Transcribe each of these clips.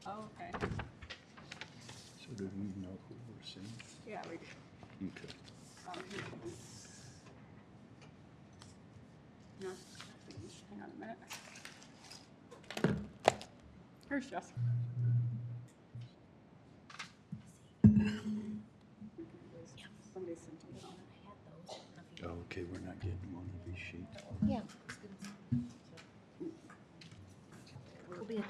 Oh, okay. So do we know who we're seeing? Yeah, we do. Okay. Here it is. No, hang on a minute. Here's Jess. Somebody sent it on. Okay, we're not getting one of these sheets. Yeah. We'll be. Okay.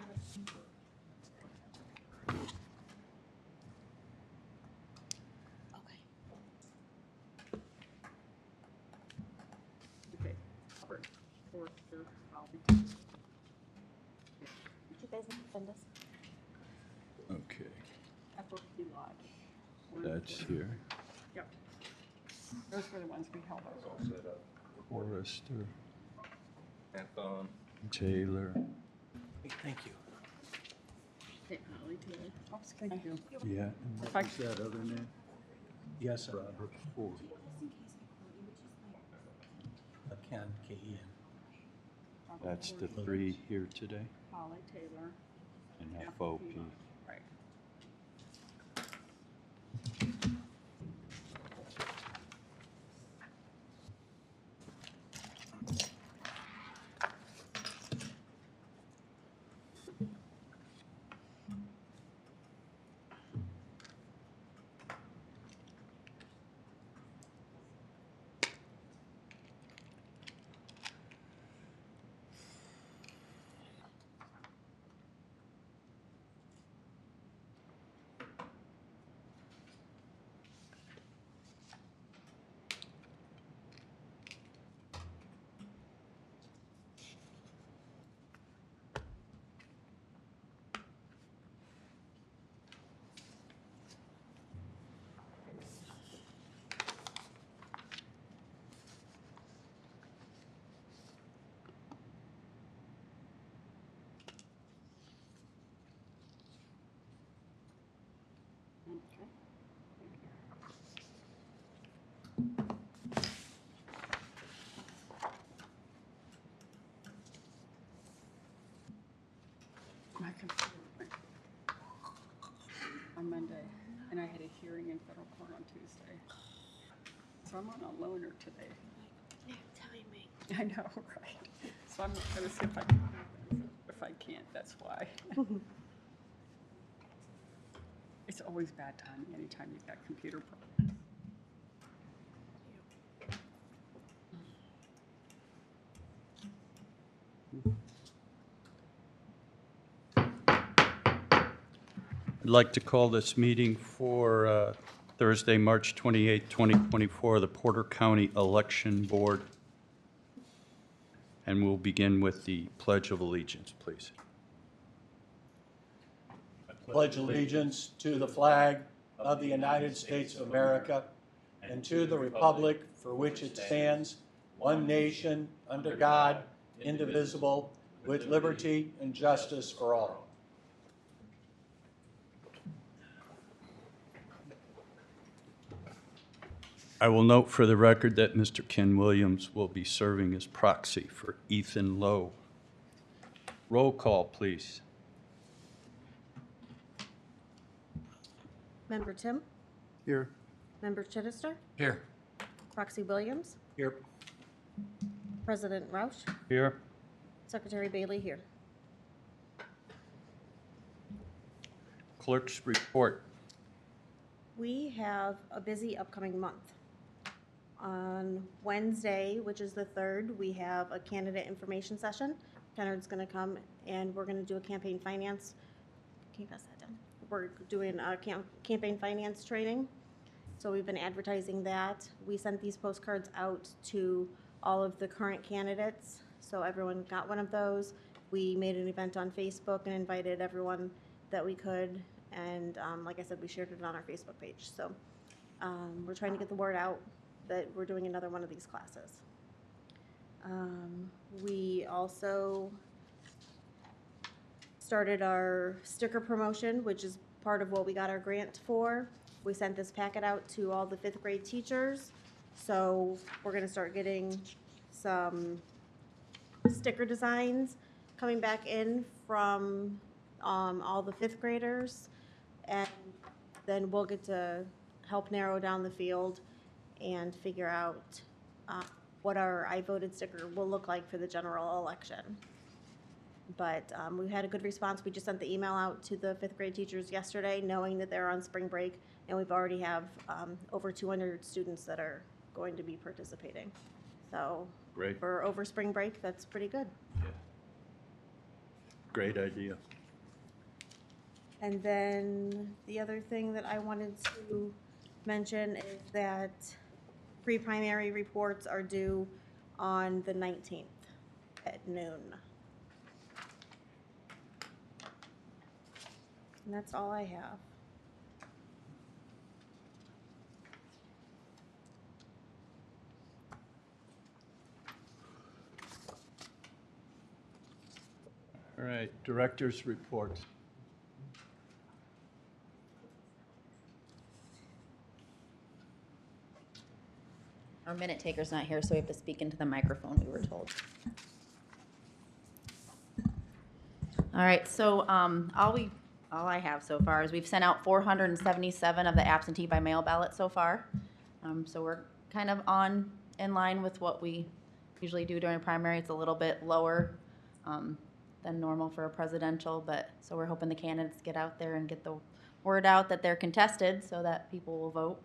Okay. Albert, fourth, third, Albie. Did you guys send us? Okay, FOP Lodge. that's here. Yep. Those were the ones we held over. Forrester, Anton. Taylor. Thank you. Okay, Holly Taylor. Oops, thank you. Yeah. And what If I- was that other name? Yes, Robert Ford. Ken, K-E-N. That's the three here today, Holly Taylor. and FOP. Right. Okay. My computer went on Monday, and I had a hearing in federal court on Tuesday. So I'm on a loaner today. Timing. I know, right? So I'm gonna see if I can. If I can't, that's why. It's always bad timing anytime you've got computer problems. I'd like to call this meeting for Thursday, March 28, 2024, the Porter County Election Board. And we'll begin with the Pledge of Allegiance, please. Pledge allegiance to the flag of the United States of America and to the republic for which it stands, one nation, under God, indivisible, with liberty and justice for all. I will note for the record that Mr. Ken Williams will be serving as proxy for Ethan Lowe. Roll call, please. Member Tim? Here. Member Chittister? Here. Proxy Williams? Here. President Roush? Here. Secretary Bailey here. Clerk's report. We have a busy upcoming month. On Wednesday, which is the 3rd, we have a candidate information session. Kennard's going to come and we're going to do a campaign finance. Can you pass that down? We're doing a campaign finance training. So we've been advertising that. We sent these postcards out to all of the current candidates. So everyone got one of those. We made an event on Facebook and invited everyone that we could. And like I said, we shared it on our Facebook page. So we're trying to get the word out that we're doing another one of these classes. We also started our sticker promotion, which is part of what we got our grant for. We sent this packet out to all the 5th grade teachers. So we're gonna start getting some sticker designs coming back in from all the fifth graders, and then we'll get to help narrow down the field and figure out what our I voted sticker will look like for the general election. But we've had a good response. We just sent the email out to the fifth grade teachers yesterday, knowing that they're on spring break, and we've already have over 200 students that are going to be participating. So Great. for over spring break, that's pretty good. Great idea. And then the other thing that I wanted to mention is that pre-primary reports are due on the 19th at noon. And that's all I have. All right, director's report. Our minute taker's not here, so we have to speak into the microphone, we were told. All right, so all I have so far is we've sent out 477 of the absentee by mail ballots so far. So we're kind of in line with what we usually do during primary. It's a little bit lower than normal for a presidential, but so we're hoping the candidates get out there and get the word out that they're contested so that people will vote.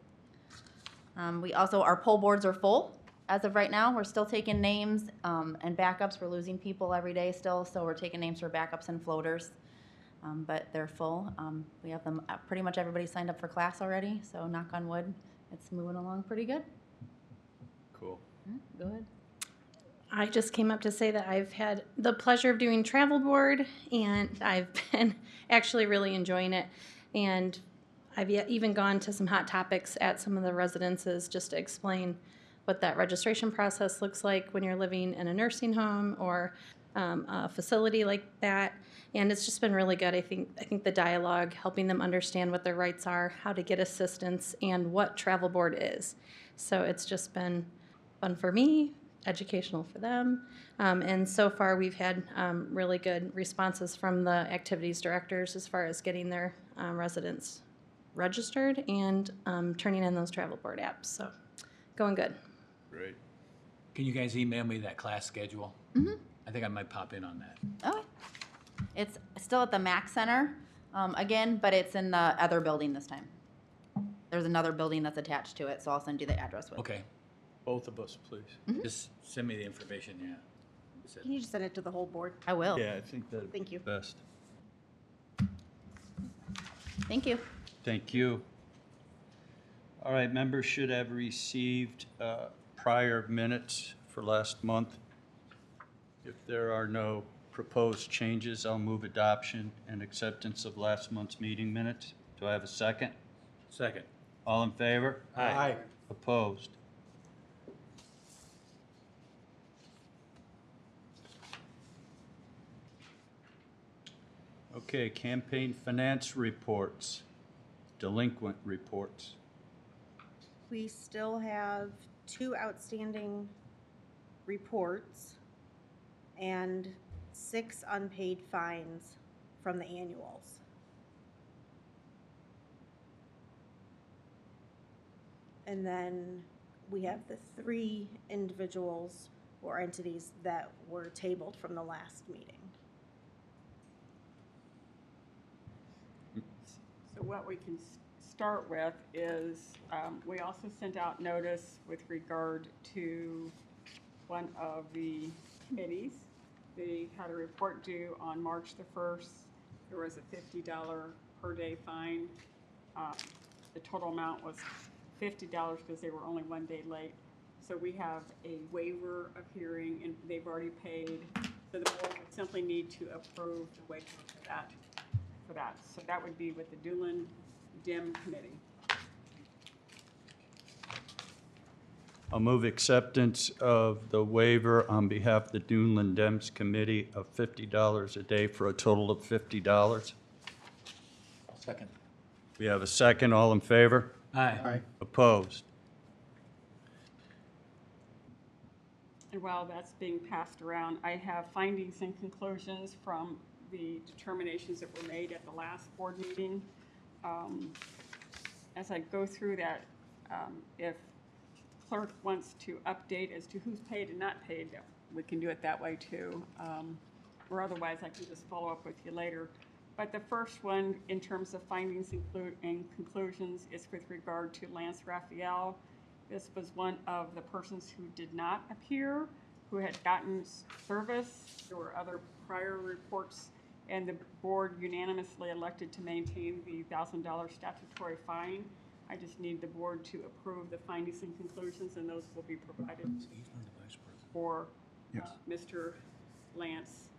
We also, our poll boards are full as of right now. We're still taking names and backups. We're losing people every day still, so we're taking names for backups and floaters, but they're full. We have them, pretty much everybody signed up for class already, so knock on wood, it's moving along pretty good. Cool. Go ahead. I just came up to say that I've had the pleasure of doing travel board, and I've been actually really enjoying it. And I've even gone to some hot topics at some of the residences just to explain what that registration process looks like when you're living in a nursing home or a facility like that. And it's just been really good. I think the dialogue, helping them understand what their rights are, how to get assistance, and what travel board is. So it's just been fun for me, educational for them. And so far we've had really good responses from the activities directors as far as getting their residents registered and turning in those travel board apps. So going good. Great. Can you guys email me that class schedule? Mm-hmm. I think I might pop in on that. Okay. It's still at the Mac Center again, but it's in the other building this time. There's another building that's attached to it, so I'll send you the address with it. Okay, Both of us, please. just send me the information, yeah. Said- Can you just send it to the whole board? I will. Yeah, I think that'd be Thank you. best. Thank you. Thank you. All right, members should have received prior minutes for last month. If there are no proposed changes, I'll move adoption and acceptance of last month's meeting minutes. Do I have a second? Second. All in favor? Aye. Opposed? Okay, campaign finance reports, delinquent reports. We still have 2 outstanding reports and 6 unpaid fines from the annuals. And then we have the 3 individuals or entities that were tabled from the last meeting. So what we can start with is, we also sent out notice with regard to one of the committees. They had a report due on March the 1st. There was a $50 per day fine. The total amount was $50 because they were only 1 day late. So we have a waiver of hearing and they've already paid. So the board would simply need to approve the waiver for that. So that would be with the Doolin Dim Committee. I'll move acceptance of the waiver on behalf of the Doolin Dems Committee of $50 a day for a total of $50. Second. We have a second. All in favor? Aye. Opposed? And while that's being passed around, I have findings and conclusions from the determinations that were made at the last board meeting. As I go through that, if clerk wants to update as to who's paid and not paid, we can do it that way too. Or otherwise, I can just follow up with you later. But the first one, in terms of findings and conclusions, is with regard to Lance Raphael. This was one of the persons who did not appear, who had gotten service. There were other prior reports, and the board unanimously elected to maintain the $1,000 statutory fine. I just need the board to approve the findings and conclusions, and those will be provided for Mr. Lance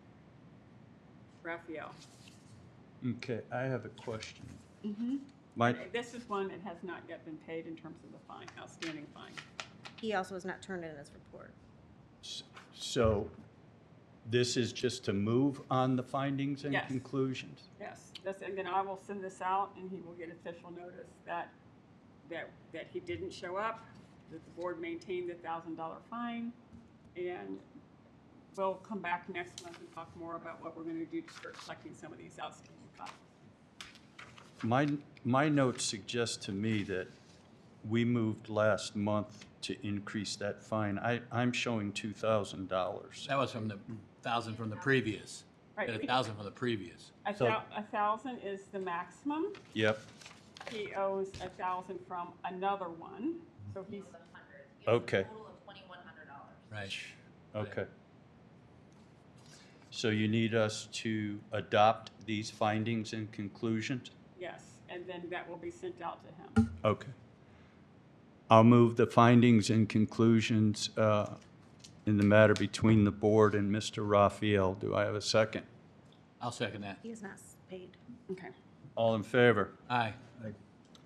Raphael. Okay, I have a question. Mm-hmm. My, This is one that has not yet been paid in terms of the fine, outstanding fine. He also has not turned in his report. so this is just to move on the findings and Yes. conclusions? Yes, and then I will send this out, and he will get official notice that he didn't show up, that the board maintained the $1,000 fine, and we'll come back next month and talk more about what we're going to do to start collecting some of these outstanding fines. My notes suggest to me that we moved last month to increase that fine. I'm showing $2,000. That was from the 1,000 from the previous. Right. We had 1,000 from the previous. A So- 1,000 is the maximum. Yep, He owes 1,000 from another one, so he's, okay, Total of $2,100. Right. okay. So you need us to adopt these findings and conclusions? yes, and then that will be sent out to him. Okay. I'll move the findings and conclusions in the matter between the board and Mr. Raphael. Do I have a second? I'll second that. He is not paid. Okay. All in favor? Aye.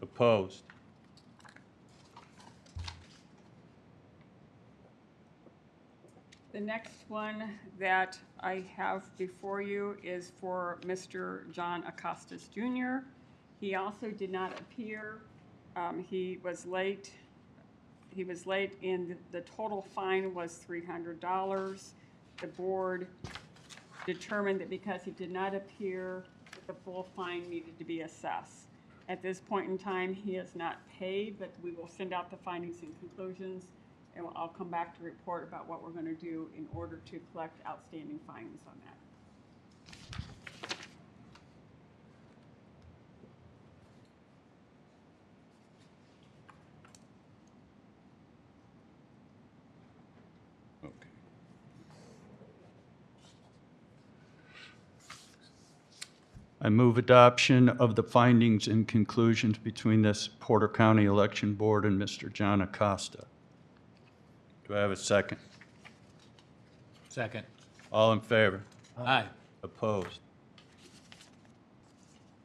Opposed? The next one that I have before you is for Mr. John Acostas Jr. He also did not appear. He was late. He was late, and the total fine was $300. The board determined that because he did not appear, that the full fine needed to be assessed. At this point in time, he has not paid, but we will send out the findings and conclusions, and I'll come back to report about what we're going to do in order to collect outstanding fines on that. Okay. I move adoption of the findings and conclusions between this Porter County Election Board and Mr. John Acosta. Do I have a second? Second. All in favor? Aye. Opposed?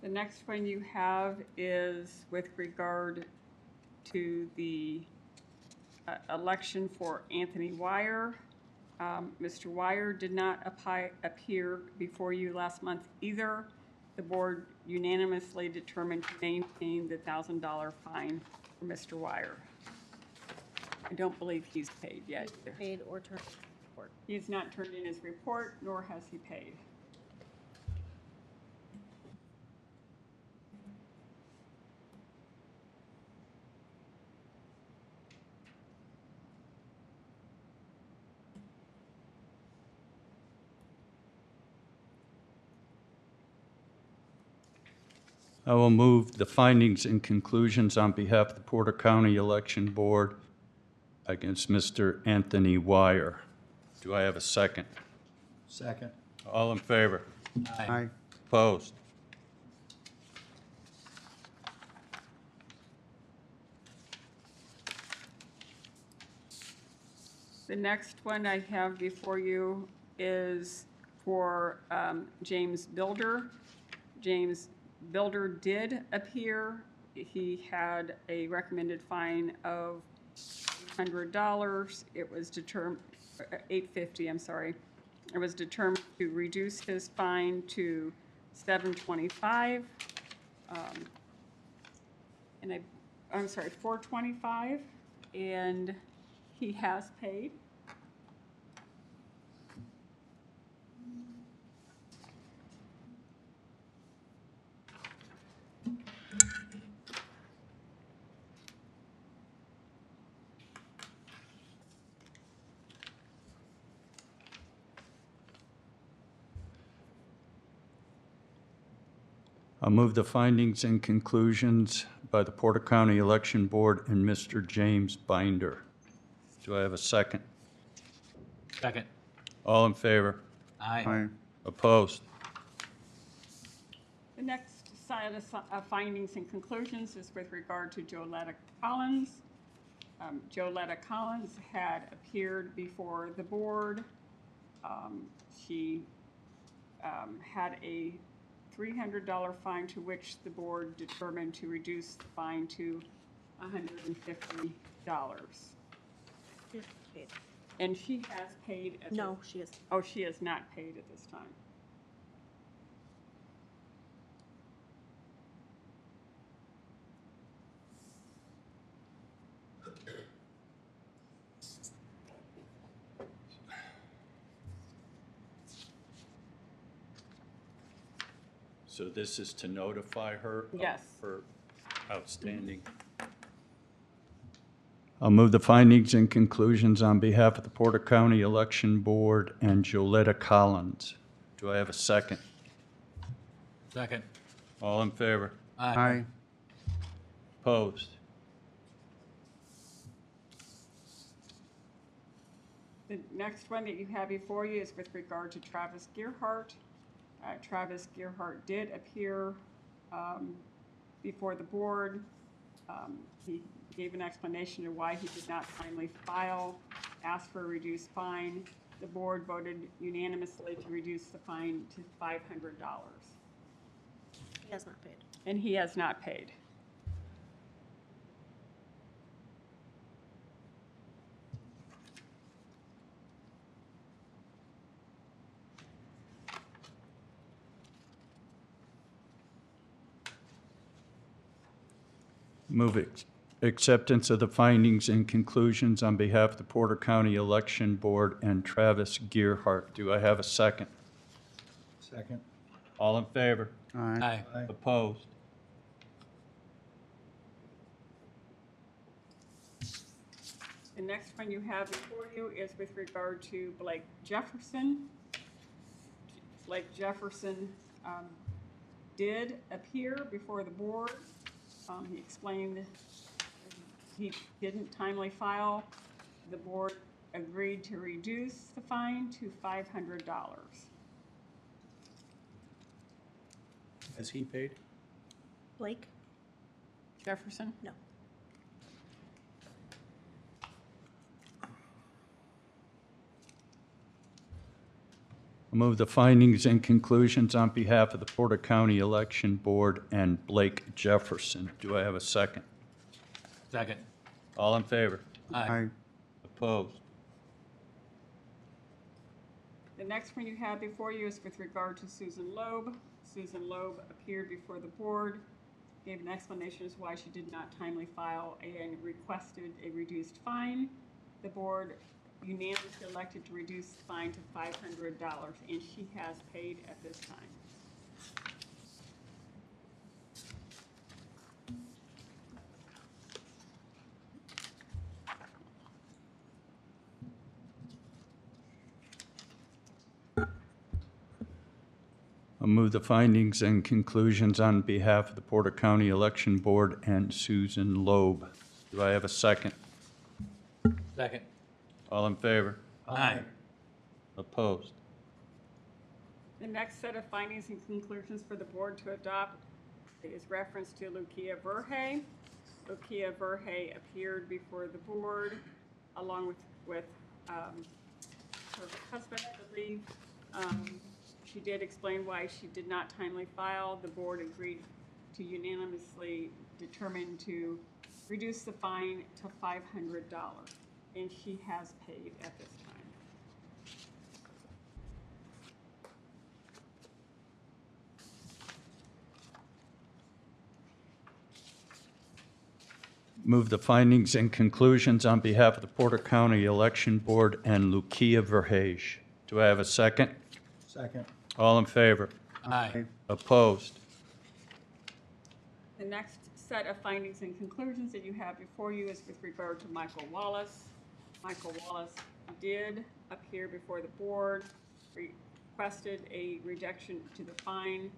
The next one you have is with regard to the election for Anthony Wire. Mr. Wire did not appear before you last month either. The board unanimously determined to maintain the $1,000 fine for Mr. Wire. I don't believe he's paid yet either. Paid or turned in his report. He has not turned in his report, nor has he paid. I will move the findings and conclusions on behalf of the Porter County Election Board against Mr. Anthony Wire. Do I have a second? Second. All in favor? Aye. Opposed? The next one I have before you is for James Builder. James Builder did appear. He had a recommended fine of $800. It was determined, $850, I'm sorry. It was determined to reduce his fine to $725. I'm sorry, $425, and he has paid. I'll move the findings and conclusions by the Porter County Election Board and Mr. James Binder. Do I have a second? Second. All in favor? Aye. Opposed? The next set of findings and conclusions is with regard to Joletta Collins. Joletta Collins had appeared before the board. She had a $300 fine to which the board determined to reduce the fine to $150. Paid. And she has paid at No, she is. Oh, she has not paid at this time. So this is to notify her of Yes. her outstanding. I'll move the findings and conclusions on behalf of the Porter County Election Board and Joletta Collins. Do I have a second? Second. All in favor? Aye. Opposed? The next one that you have before you is with regard to Travis Gearhart. Travis Gearhart did appear before the board. He gave an explanation of why he did not timely file, asked for a reduced fine. The board voted unanimously to reduce the fine to $500. He has not paid. And he has not paid. Move acceptance of the findings and conclusions on behalf of the Porter County Election Board and Travis Gearhart. Do I have a second? Second. All in favor? Aye. Opposed? The next one you have before you is with regard to Blake Jefferson. Blake Jefferson did appear before the board. He explained he didn't timely file. The board agreed to reduce the fine to $500. Has he paid? Blake? Jefferson? No. I move the findings and conclusions on behalf of the Porter County Election Board and Blake Jefferson. Do I have a second? Second. All in favor? Aye. Opposed? The next one you have before you is with regard to Susan Loeb. Susan Loeb appeared before the board, gave an explanation as why she did not timely file and requested a reduced fine. The board unanimously elected to reduce the fine to $500, and she has paid at this time. I'll move the findings and conclusions on behalf of the Porter County Election Board and Susan Loeb. Do I have a second? Second. All in favor? Aye. Opposed? The next set of findings and conclusions for the board to adopt is reference to Lucia Verhey. Lucia Verhey appeared before the board along with her husband, I believe. She did explain why she did not timely file. The board agreed to unanimously determine to reduce the fine to $500, and she has paid at this time. Move the findings and conclusions on behalf of the Porter County Election Board and Lucia Verhage. Do I have a second? Second. All in favor? Aye. Opposed? The next set of findings and conclusions that you have before you is with regard to Michael Wallace. Michael Wallace did appear before the board, requested a reduction to the fine.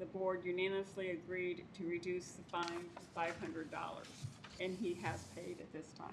the board unanimously agreed to reduce the fine to $500, and he has paid at this time.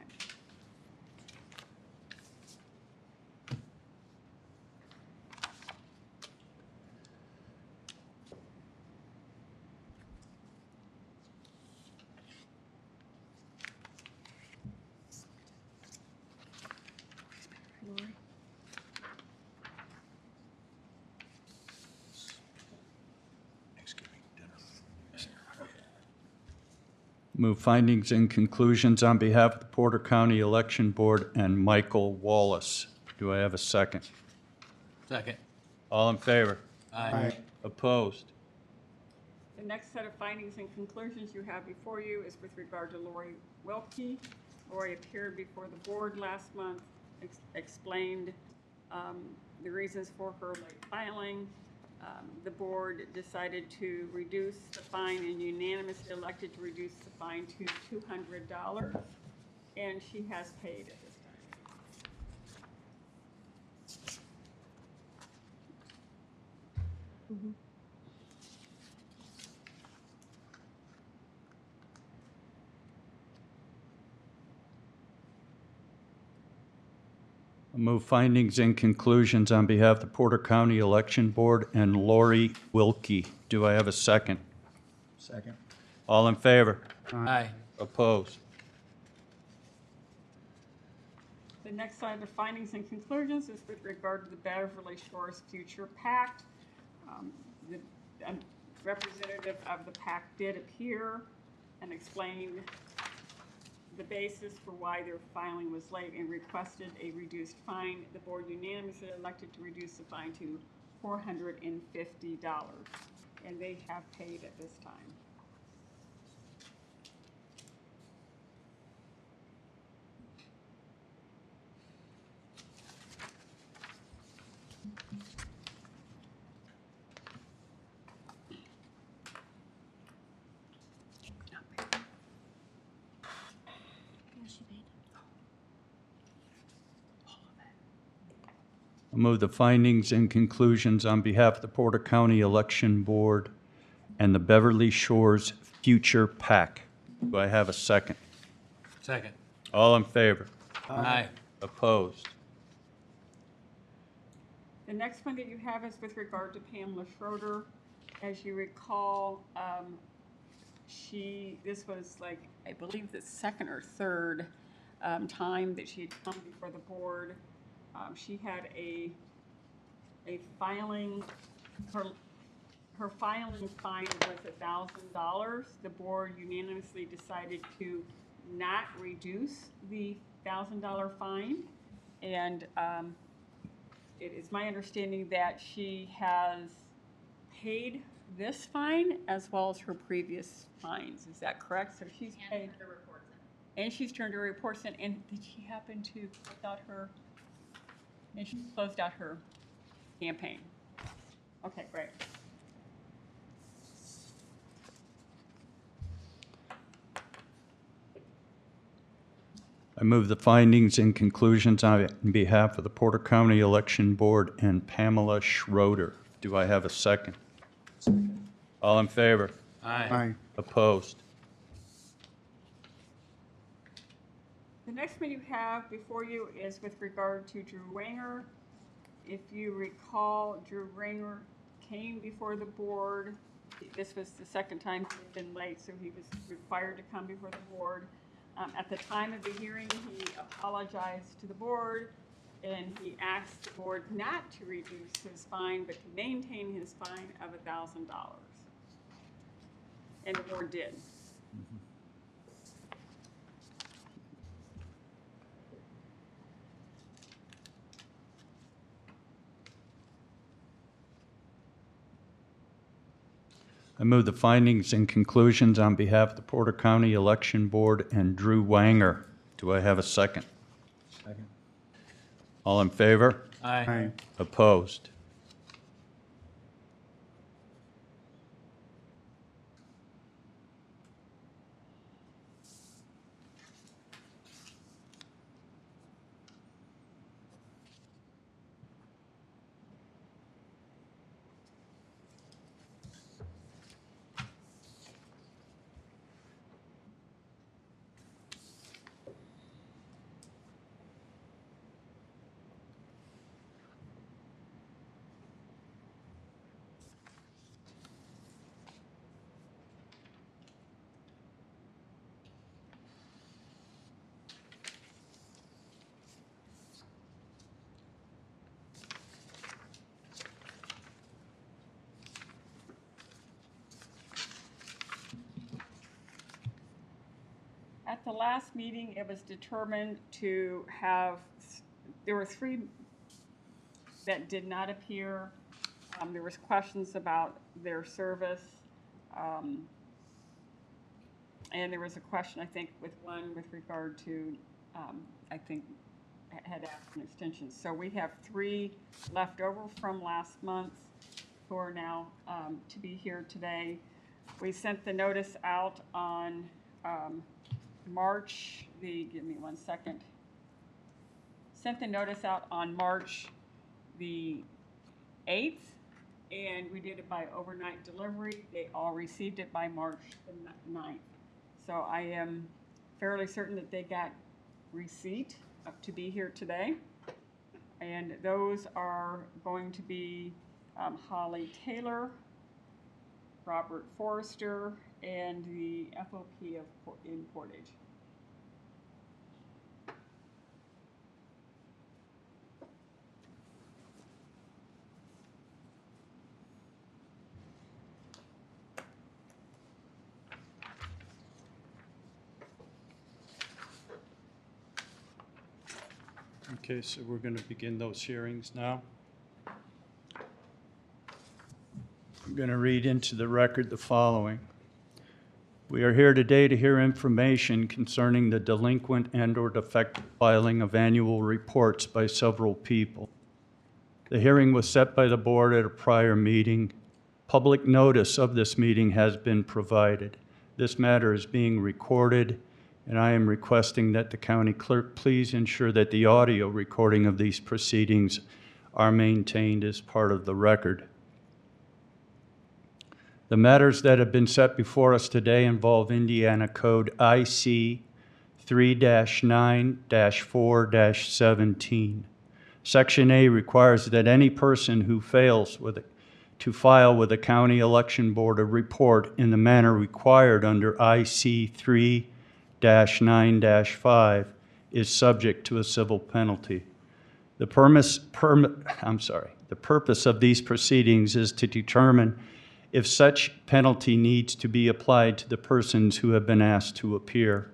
Move findings and conclusions on behalf of the Porter County Election Board and Michael Wallace. Do I have a second? Second. All in favor? Aye. Opposed? The next set of findings and conclusions you have before you is with regard to Lori Wilkie. Lori appeared before the board last month, explained the reasons for her late filing. The board decided to reduce the fine and unanimously elected to reduce the fine to $200, and she has paid at this time. Move findings and conclusions on behalf of the Porter County Election Board and Lori Wilkie. Do I have a second? Second. All in favor? Aye. Opposed? The next set of findings and conclusions is with regard to the Beverly Shores Future Pact. The representative of the pact did appear and explained the basis for why their filing was late and requested a reduced fine. The board unanimously elected to reduce the fine to $450, and they have paid at this time. I move the findings and conclusions on behalf of the Porter County Election Board and the Beverly Shores Future PAC. Do I have a second? Second. All in favor? Aye. Opposed? The next one that you have is with regard to Pamela Schroeder. As you recall, this was like, I believe the second or third time that she had come before the board. She had a filing, her filing fine was $1,000. The board unanimously decided to not reduce the $1,000 fine. And it is my understanding that she has paid this fine as well as her previous fines. Is that correct? So she's paid. And she's turned her reports in. And did she happen to close out her? And she closed out her campaign. Okay, great. I move the findings and conclusions on behalf of the Porter County Election Board and Pamela Schroeder. Do I have a second? Second. All in favor? Aye. Opposed? The next one you have before you is with regard to Drew Wanger. If you recall, Drew Wanger came before the board. This was the second time he'd been late, so he was required to come before the board. At the time of the hearing, he apologized to the board, and he asked the board not to reduce his fine, but to maintain his fine of $1,000. And the board did. I move the findings and conclusions on behalf of the Porter County Election Board and Drew Wanger. Do I have a second? Second. All in favor? Aye. Opposed? At the last meeting, it was determined to have, there were 3 that did not appear. There was questions about their service. And there was a question, I think, with one with regard to, I think, had asked an extension. So we have 3 left over from last month who are now to be here today. We sent the notice out on give me 1 second. Sent the notice out on March the 8th, and we did it by overnight delivery. They all received it by March the 9th. So I am fairly certain that they got receipt to be here today. And those are going to be Holly Taylor, Robert Forrester, and the FOP in Portage. Okay, so we're going to begin those hearings now. I'm going to read into the record the following. We are here today to hear information concerning the delinquent and/or defective filing of annual reports by several people. The hearing was set by the board at a prior meeting. Public notice of this meeting has been provided. This matter is being recorded, and I am requesting that the county clerk please ensure that the audio recording of these proceedings are maintained as part of the record. The matters that have been set before us today involve Indiana Code IC 3-9-4-17. Section A requires that any person who fails to file with the county election board a report in the manner required under IC 3-9-5 is subject to a civil penalty. The purpose of these proceedings is to determine if such penalty needs to be applied to the persons who have been asked to appear.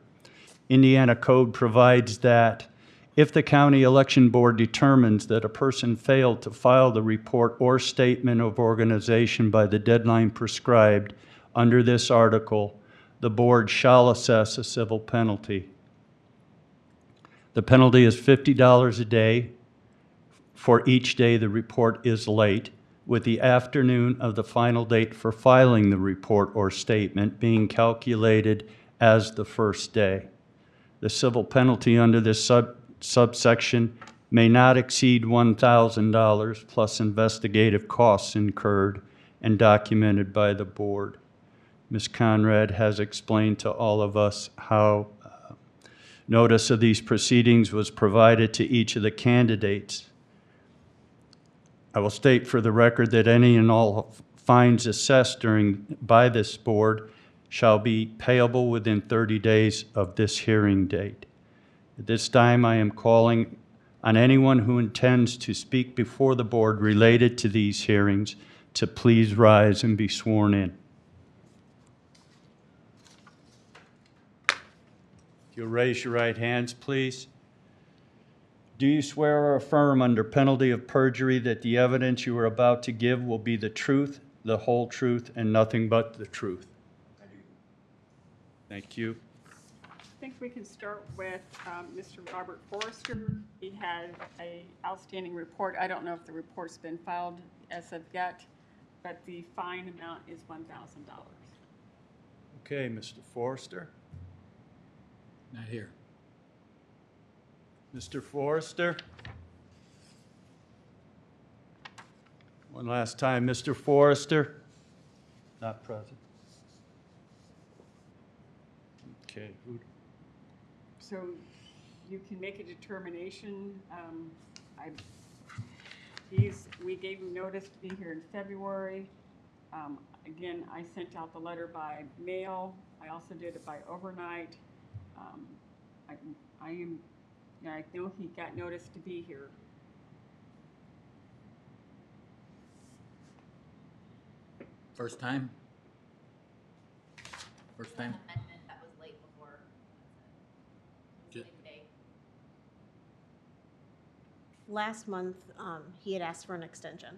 Indiana Code provides that if the county election board determines that a person failed to file the report or statement of organization by the deadline prescribed under this article, the board shall assess a civil penalty. The penalty is $50 a day for each day the report is late, with the afternoon of the final date for filing the report or statement being calculated as the first day. The civil penalty under this subsection may not exceed $1,000 plus investigative costs incurred and documented by the board. Ms. Conrad has explained to all of us how notice of these proceedings was provided to each of the candidates. I will state for the record that any and all fines assessed by this board shall be payable within 30 days of this hearing date. At this time, I am calling on anyone who intends to speak before the board related to these hearings to please rise and be sworn in. If you'll raise your right hands, please. Do you swear or affirm under penalty of perjury that the evidence you are about to give will be the truth, the whole truth, and nothing but the truth? I do. Thank you. I think we can start with Mr. Robert Forrester. He had an outstanding report. I don't know if the report's been filed as of yet, but the fine amount is $1,000. Okay, Mr. Forrester. Not here. Mr. Forrester. One last time, Mr. Forrester. Not present. Okay. So you can make a determination. We gave him notice to be here in February. Again, I sent out the letter by mail. I also did it by overnight. I know he got notice to be here. First time? First time? Amendment that was late before. last month, he had asked for an extension.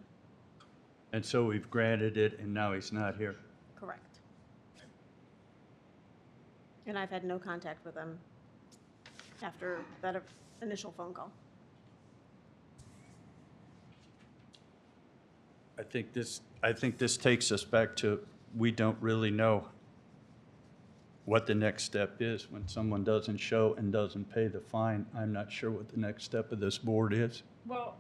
And so we've granted it, and now he's not here. Correct. And I've had no contact with him after that initial phone call. I think this takes us back to, we don't really know what the next step is. When someone doesn't show and doesn't pay the fine, I'm not sure what the next step of this board is. Well,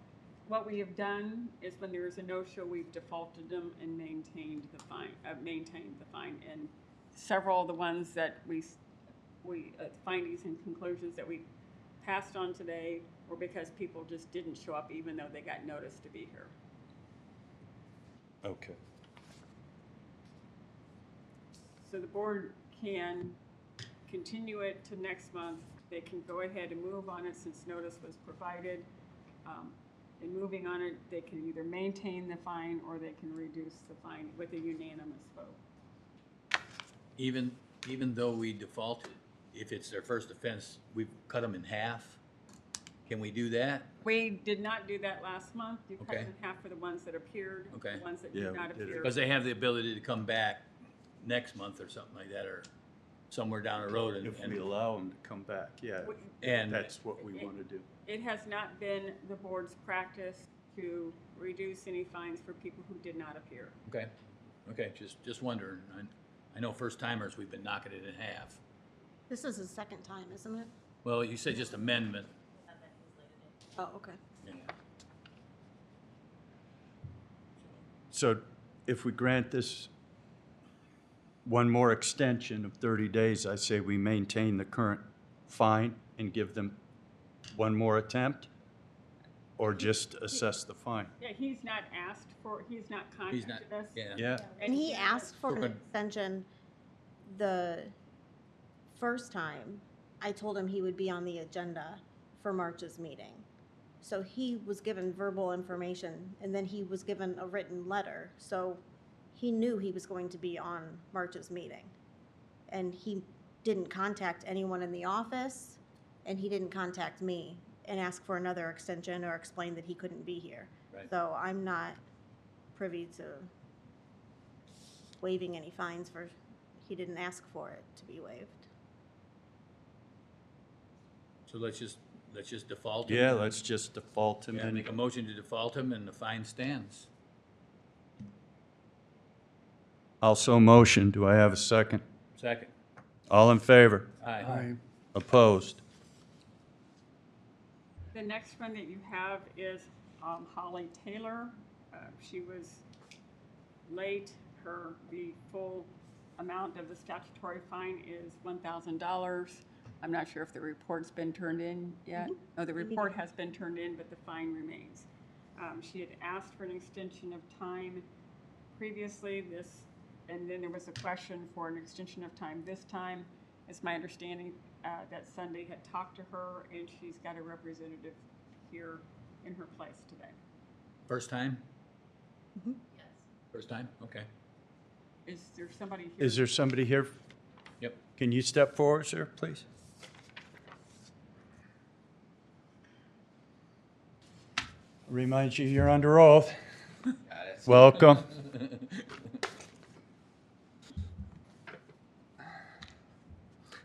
what we have done is when there is a no-show, we've defaulted them and maintained the fine. And several of the ones that we findings and conclusions that we passed on today were because people just didn't show up even though they got notice to be here. Okay. So the board can continue it to next month. They can go ahead and move on it since notice was provided. In moving on it, they can either maintain the fine or they can reduce the fine with a unanimous vote. Even though we defaulted, if it's their first offense, we've cut them in half. Can we do that? We did not do that last month. You cut Okay. it in half for the ones that appeared, Okay. the ones that Yeah, did not we did it. appear. Because they have the ability to come back next month or something like that, or somewhere down the road. If we allow them to come back, yeah, And that's what we want to do. It has not been the board's practice to reduce any fines for people who did not appear. okay, just wondering. I know first timers, we've been knocking it in half. This is his second time, isn't it? Well, you said just amendment. Oh, okay. Yeah. So if we grant this one more extension of 30 days, I say we maintain the current fine and give them one more attempt, or just assess the fine? Yeah, he's not asked for, he's not He's not, contacted us. yeah. Yeah, And he asked for an Okay. extension the first time. I told him he would be on the agenda for March's meeting. So he was given verbal information, and then he was given a written letter. So he knew he was going to be on March's meeting. And he didn't contact anyone in the office, and he didn't contact me and ask for another extension or explain that he couldn't be here. Right. So I'm not privy to waiving any fines for, he didn't ask for it to be waived. So let's just default him. yeah, let's just default him Yeah, and make a motion to default him and the fine stands. also motion. Do I have a second? Second. All in favor? Aye. Opposed? The next one that you have is Holly Taylor. She was late. The full amount of the statutory fine is $1,000. I'm not sure if the report's been turned in yet. No, the report has been turned in, but the fine remains. She had asked for an extension of time previously, and then there was a question for an extension of time this time. It's my understanding that Sunday had talked to her, and she's got a representative here in her place today. First time? Mhm. Yes. First time? Okay. Is there somebody here? Is there somebody here? Yep. Can you step forward, sir, please? Remind you, you're under oath. Welcome.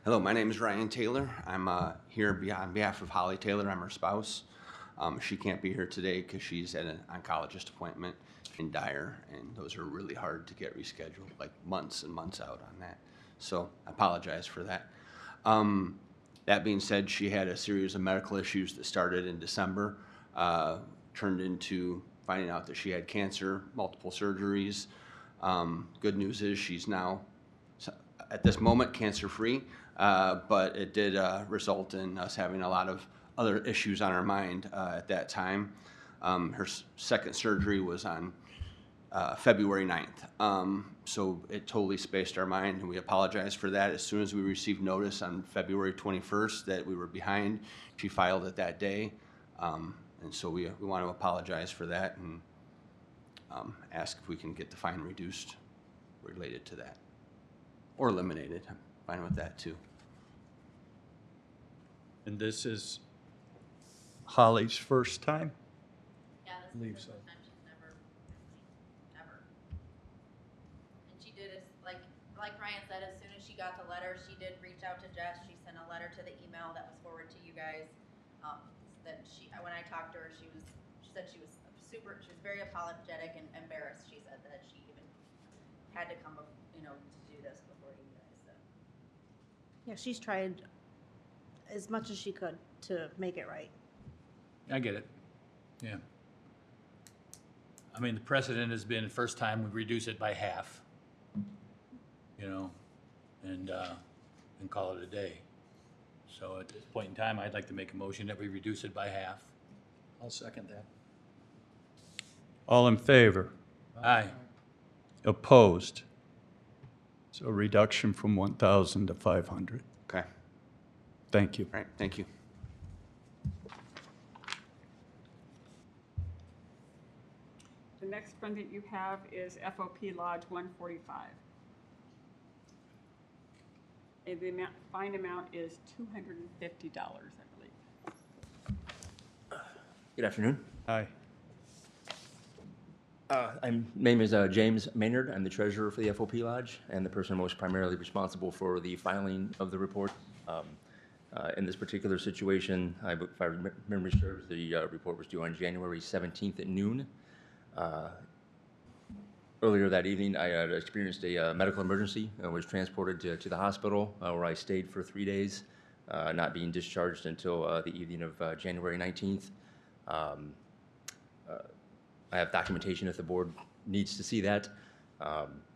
Hello, my name is Ryan Taylor. I'm here on behalf of Holly Taylor. I'm her spouse. She can't be here today because she's at an oncologist appointment in Dyer, and those are really hard to get rescheduled, like months and months out on that. So I apologize for that. That being said, she had a series of medical issues that started in December, turned into finding out that she had cancer, multiple surgeries. Good news is she's now, at this moment, cancer-free, but it did result in us having a lot of other issues on our mind at that time. Her second surgery was on February 9th. So it totally spaced our mind, and we apologize for that. As soon as we received notice on February 21st that we were behind, she filed it that day. And so we want to apologize for that and ask if we can get the fine reduced related to that. Or eliminated. I'm fine with that too. And this is Holly's first time? believe so. She's never, ever. And she did, like Ryan said, as soon as she got the letter, she did reach out to Jess. She sent a letter to the email that was forwarded to you guys. That when I talked to her, she said she was very apologetic and embarrassed. She said that she even had to come, to do this before you guys, so. Yeah, she's tried as much as she could to make it right. I get it. Yeah. I mean, the precedent has been first time we reduce it by half, and call it a day. So at this point in time, I'd like to make a motion that we reduce it by half. I'll second that. All in favor? Aye. Opposed? So reduction from 1,000 to 500. Okay, Thank you. all right, thank you. The next one that you have is FOP Lodge 145. And the fine amount is $250, I believe. Good afternoon. Aye. Name is James Maynard. I'm the treasurer for the FOP Lodge and the person most primarily responsible for the filing of the report. In this particular situation, if I remember serves, the report was due on January 17th at noon. Earlier that evening, I had experienced a medical emergency and was transported to the hospital where I stayed for 3 days, not being discharged until the evening of January 19th. I have documentation if the board needs to see that.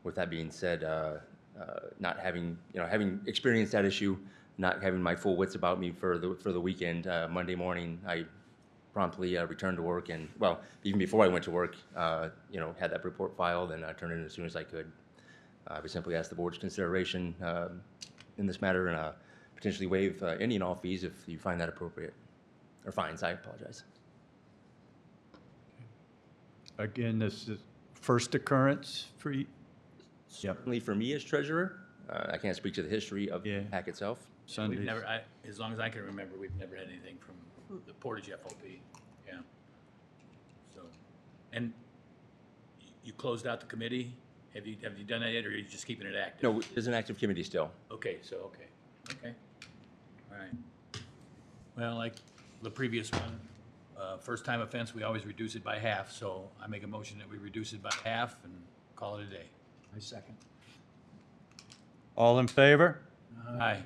With that being said, not having experienced that issue, not having my full wits about me for the weekend, Monday morning, I promptly returned to work, and well, even before I went to work, had that report filed and turned it in as soon as I could. I would simply ask the board's consideration in this matter and potentially waive any and all fees if you find that appropriate, or fines. I apologize. Again, this is first occurrence for you? Yep. Certainly for me as treasurer, I can't speak to the history of the PAC itself. Sundays. We've never, as long as I can remember, we've never had anything from the Portage FOP, yeah. So, and you closed out the committee? Have you done that yet, or are you just keeping it active? No, there's an active committee still. Okay, so, okay, all right. Well, like the previous one, first time offense, we always reduce it by half, so I make a motion that we reduce it by half and call it a day. I second. All in favor? Aye.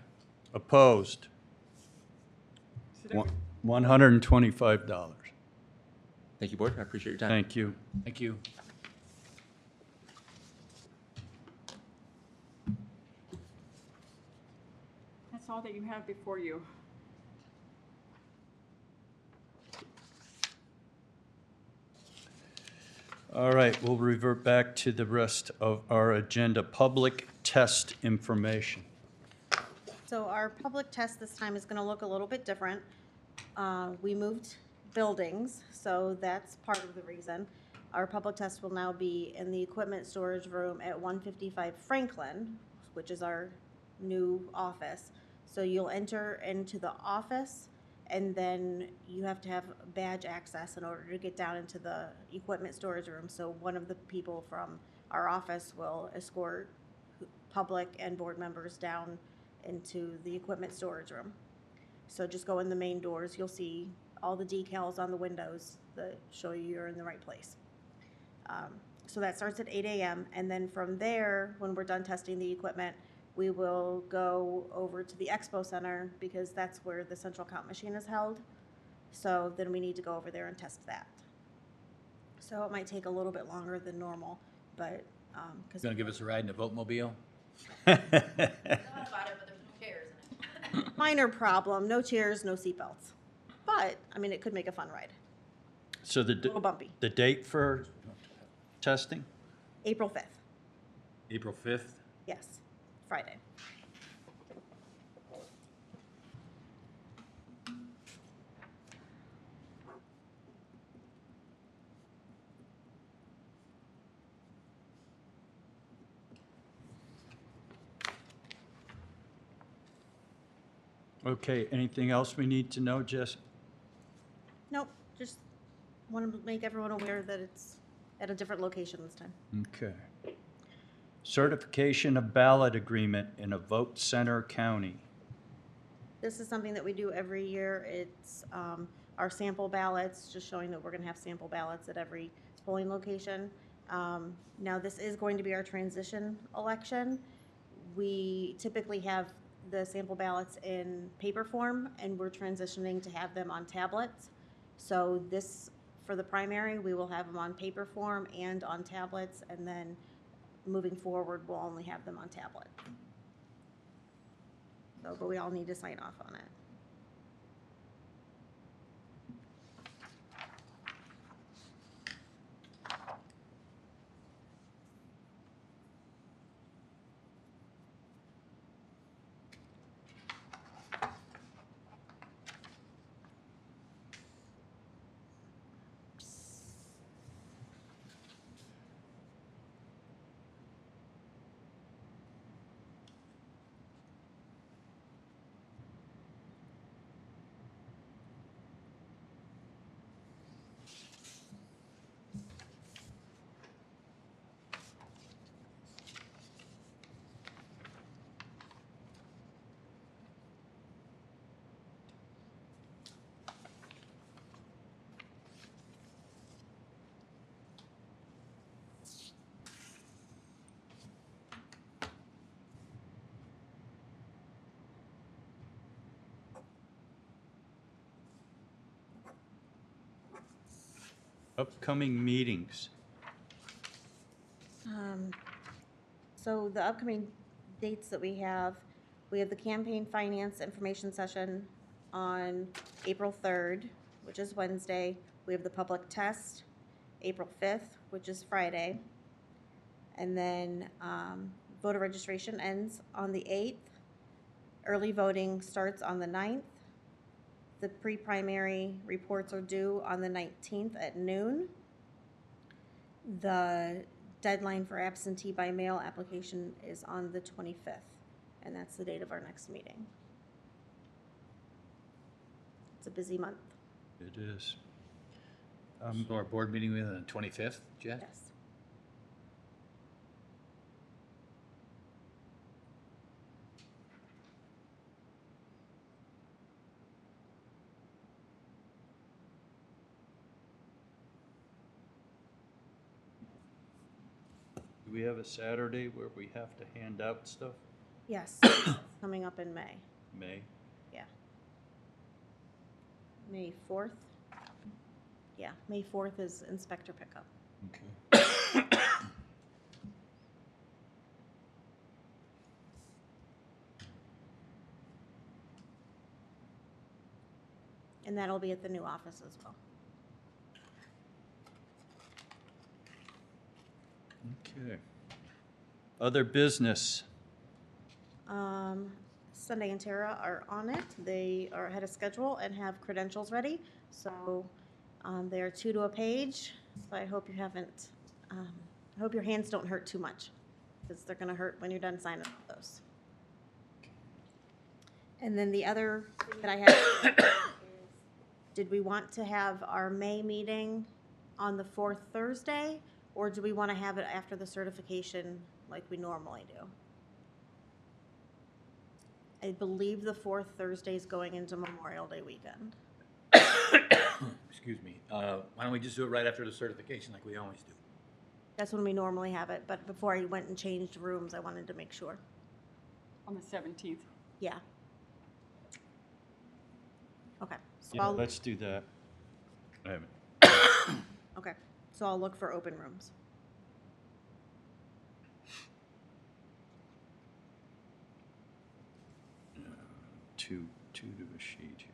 Opposed? So there- $125. Thank you, board. I appreciate your time. Thank you. Thank you. That's all that you have before you. All right, we'll revert back to the rest of our agenda. Public test information. So our public test this time is gonna look a little bit different. We moved buildings, so that's part of the reason. Our public test will now be in the equipment storage room at 155 Franklin, which is our new office. So you'll enter into the office, and then you have to have badge access in order to get down into the equipment storage room. So one of the people from our office will escort public and board members down into the equipment storage room. So just go in the main doors, you'll see all the decals on the windows that show you you're in the right place. So that starts at 8 a.m. And then from there, when we're done testing the equipment, we will go over to the expo center because that's where the central count machine is held. So then we need to go over there and test that. So it might take a little bit longer than normal, but, because Gonna give us a ride in a vote-mobile? I thought about it, but there's no chairs in it. minor problem, no chairs, no seatbelts. But, I mean, it could make a fun ride. So A little bumpy. the date for testing? April 5th, April 5th? yes, Friday. Okay, anything else we need to know, Jess? Nope, just want to make everyone aware that it's at a different location this time. Okay. Certification of ballot agreement in a vote center county. This is something that we do every year. It's our sample ballots, just showing that we're going to have sample ballots at every polling location. Now, this is going to be our transition election. We typically have the sample ballots in paper form, and we're transitioning to have them on tablets. So this, for the primary, we will have them on paper form and on tablets, and then moving forward, we'll only have them on tablet. So, but we all need to sign off on it. Upcoming meetings. So the upcoming dates that we have the campaign finance information session on April 3rd, which is Wednesday. We have the public test, April 5th, which is Friday. And then voter registration ends on the 8th. Early voting starts on the 9th. The pre-primary reports are due on the 19th at noon. The deadline for absentee by mail application is on the 25th, and that's the date of our next meeting. It's a busy month. It is. So our board meeting on the 25th, Jen? Yes. Do we have a Saturday where we have to hand out stuff? Yes, it's coming up in May. May? Yeah. May 4th? Yeah, May 4th is inspector pickup. Okay. And that'll be at the new office as well. Okay. Other business. Sunday and Tara are on it. They are ahead of schedule and have credentials ready. So they are 2 to a page. So I hope you haven't, I hope your hands don't hurt too much, because they're going to hurt when you're done signing those. And then the other thing that I have is, did we want to have our May meeting on the 4th Thursday, or do we want to have it after the certification like we normally do? I believe the 4th Thursday is going into Memorial Day weekend. Excuse me. Why don't we just do it right after the certification like we always do? That's when we normally have it, but before I went and changed rooms, I wanted to make sure. On the 17th. Yeah. Okay. So Yeah, I'll, let's do that. I haven't. okay. So I'll look for open rooms. Two to a sheet here.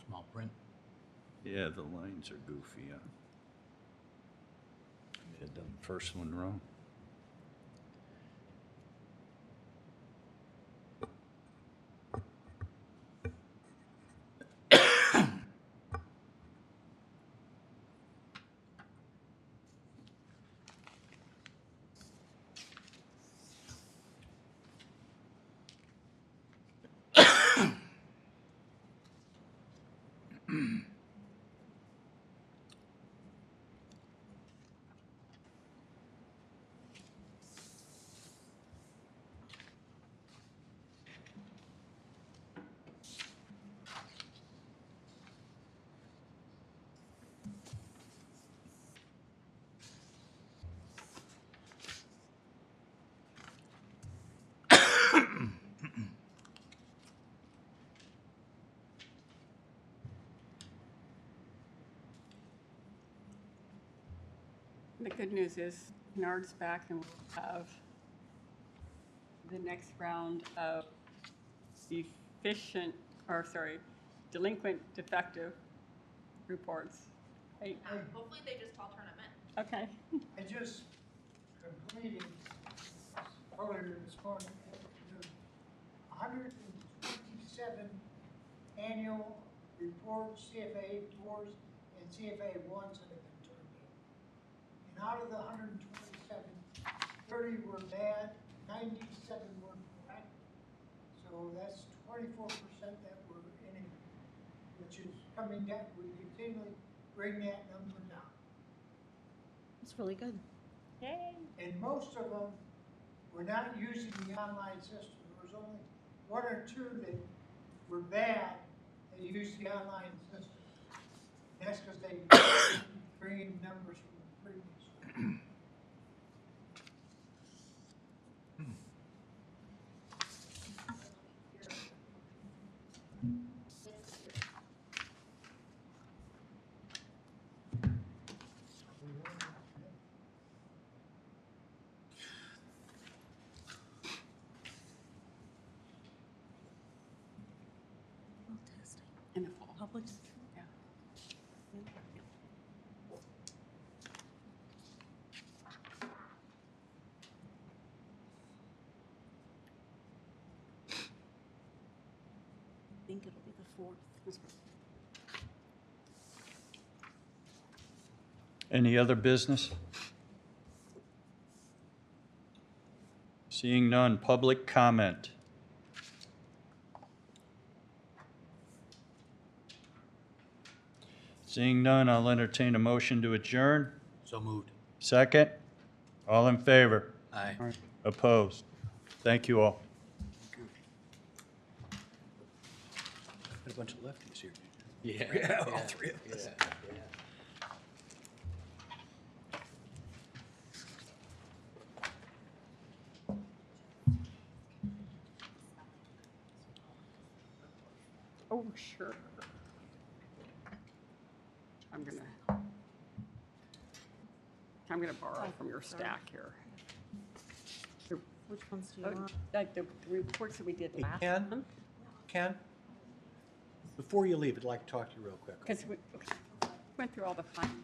Small print. Yeah, the lines are goofy, huh? I done the first one wrong. The good news is Kennard's back and we'll have the next round of delinquent defective reports. Hey, Hopefully they just all turn them in. okay. I just completed earlier this morning, 127 annual reports, CFA fours and CFA ones that have been turned in. And out of the 127, 30 were bad, 97 were correct. So that's 24% that were in it, which is coming down. We continually bring that number down. It's really good. And most of them were not using the online system. There was only one or two that were bad that used the online system. And that's because they bring in numbers from the previous one. In the fall. Public. Yeah. I think it'll be the 4th. Any other business? Seeing none, public comment. Seeing none, I'll entertain a motion to adjourn. So moved. Second? All in favor? Aye. Opposed? Thank you all. Got a bunch of lefties here. Yeah, all three of us. Oh, sure. I'm gonna borrow from your stack here. Which ones do you want? Like the reports that we did last Ken? month, Ken, before you leave, I'd like to talk to you real quick. because we went through all the fun